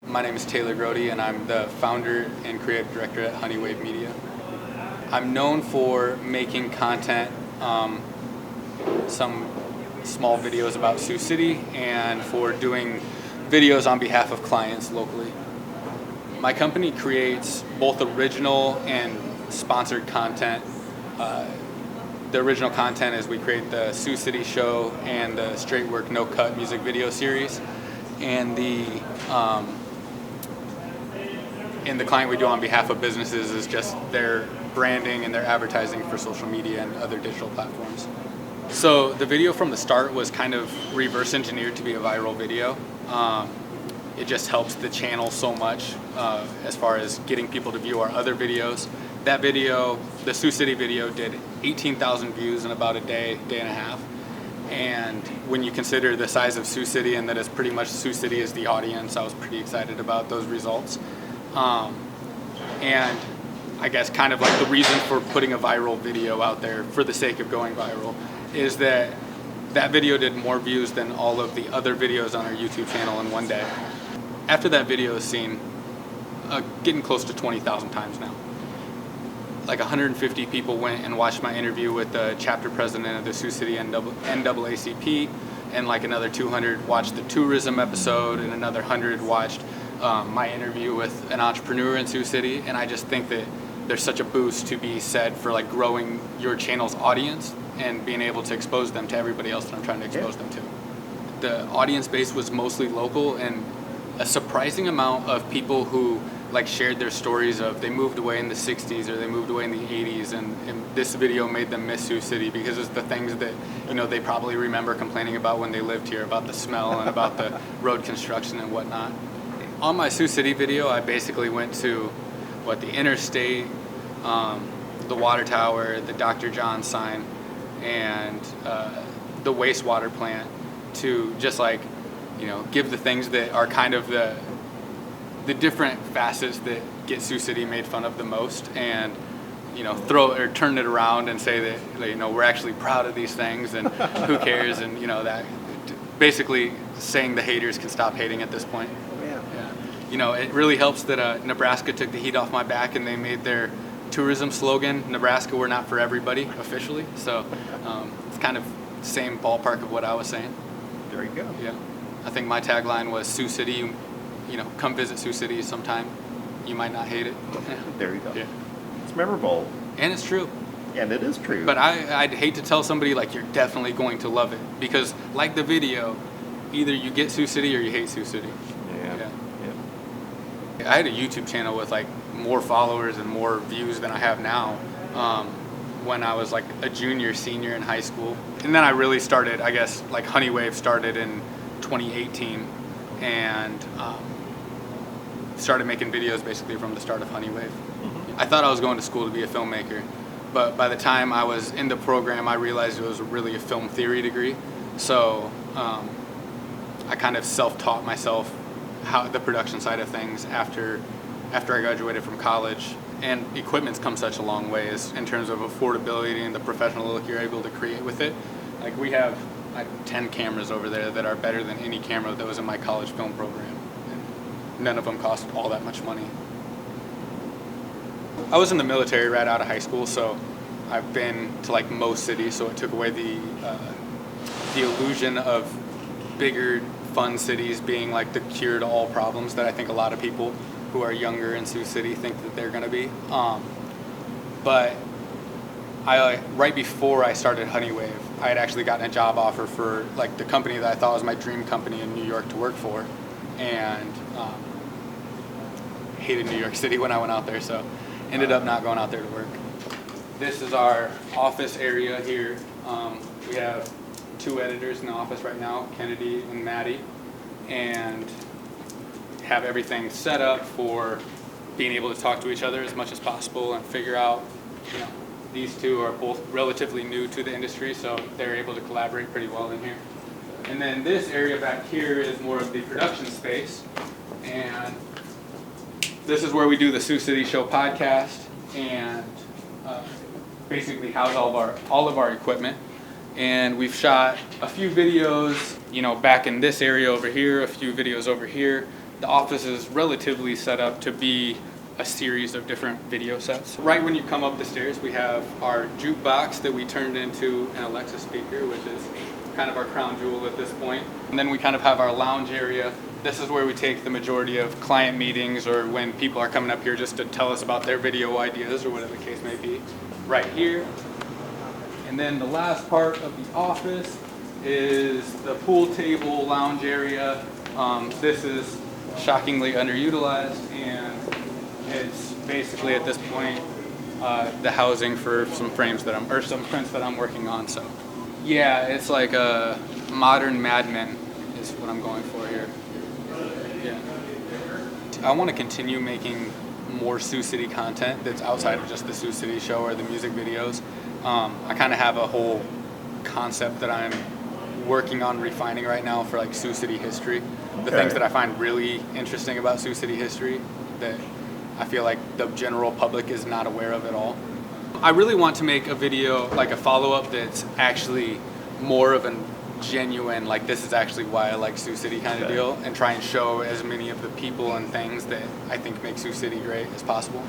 My name is Taylor Grote, and I'm the founder and creative director at Honeywave Media. I'm known for making content, some small videos about Sioux City, and for doing videos on behalf of clients locally. My company creates both original and sponsored content. The original content is we create the Sioux City show and the Straight Work No Cut music video series, and the client we do on behalf of businesses is just their branding and their advertising for social media and other digital platforms. So the video from the start was kind of reverse engineered to be a viral video. It just helps the channel so much as far as getting people to view our other videos. That video, the Sioux City video, did 18,000 views in about a day and a half. And when you consider the size of Sioux City and that it's pretty much Sioux City as the audience, I was pretty excited about those results. And I guess kind of like the reason for putting a viral video out there for the sake of going viral is that that video did more views than all of the other videos on our YouTube channel in one day. After that video is seen, getting close to 20,000 times now. Like 150 people went and watched my interview with the chapter president of the Sioux City NAACP, and like another 200 watched the tourism episode, and another 100 watched my interview with an entrepreneur in Sioux City. And I just think that there's such a boost to be said for like growing your channel's audience and being able to expose them to everybody else that I'm trying to expose them to. The audience base was mostly local, and a surprising amount of people who like shared their stories of they moved away in the 60s or they moved away in the 80s, and this video made them miss Sioux City because it's the things that, you know, they probably remember complaining about when they lived here, about the smell and about the road construction and whatnot. On my Sioux City video, I basically went to the interstate, the water tower, the Dr. John sign, and the wastewater plant, to just like, you know, give the things that are kind of the different facets that get Sioux City made fun of the most, and, you know, turn it around and say that, you know, we're actually proud of these things, and who cares, and, you know, that basically saying the haters can stop hating at this point. Yeah. You know, it really helps that Nebraska took the heat off my back and they made their tourism slogan, Nebraska, we're not for everybody, officially. So it's kind of the same ballpark of what I was saying. There you go. Yeah. I think my tagline was Sioux City, you know, come visit Sioux City sometime. You might not hate it. There you go. Yeah. It's memorable. And it's true. And it is true. But I'd hate to tell somebody, like, you're definitely going to love it. Because, like the video, either you get Sioux City or you hate Sioux City. Yeah. I had a YouTube channel with, like, more followers and more views than I have now when I was, like, a junior, senior in high school. And then I really started, I guess, like, Honeywave started in 2018. And started making videos basically from the start of Honeywave. Mm-hmm. I thought I was going to school to be a filmmaker, but by the time I was in the program, I realized it was really a film theory degree. So I kind of self-taught myself how the production side of things after I graduated from college. And equipment's come such a long way in terms of affordability and the professional look you're able to create with it. Like, we have 10 cameras over there that are better than any camera that was in my college film program. And none of them cost all that much money. I was in the military right out of high school, so I've been to like most cities, so it took away the illusion of bigger, fun cities being like the cure to all problems that I think a lot of people who are younger in Sioux City think that they're going to be. But right before I started Honeywave, I had actually gotten a job offer for like the company that I thought was my dream company in New York to work for, and hated New York City when I went out there, so ended up not going out there to work. This is our office area here. We have 2 editors in the office right now, Kennedy and Maddie, and have everything set up for being able to talk to each other as much as possible and figure out, you know, these 2 are both relatively new to the industry, so they're able to collaborate pretty well in here. And then this area back here is more of the production space, and this is where we do the Sioux City Show podcast and basically house all of our equipment. And we've shot a few videos, you know, back in this area over here, a few videos over here, the office is relatively set up to be a series of different video sets. Right when you come up the stairs, we have our jukebox that we turned into an Alexa speaker, which is kind of our crown jewel at this point. And then we kind of have our lounge area. This is where we take the majority of client meetings or when people are coming up here just to tell us about their video ideas or whatever the case may be. Right here. And then the last part of the office is the pool table lounge area. This is shockingly underutilized, and it's basically at this point the housing for some frames that some prints that I'm working on. So yeah, it's like a modern Mad Men is what I'm going for here. Yeah, I want to continue making more Sioux City content that's outside of just the Sioux City show or the music videos. I kind of have a whole concept that I'm working on refining right now for like Sioux City history. The things that I find really interesting about Sioux City history that I feel like the general public is not aware of at all. I really want to make a video, like a follow-up, that's actually more of a genuine, like this is actually why I like Sioux City kind of deal, and try and show as many of the people and things that I think make Sioux City great as possible.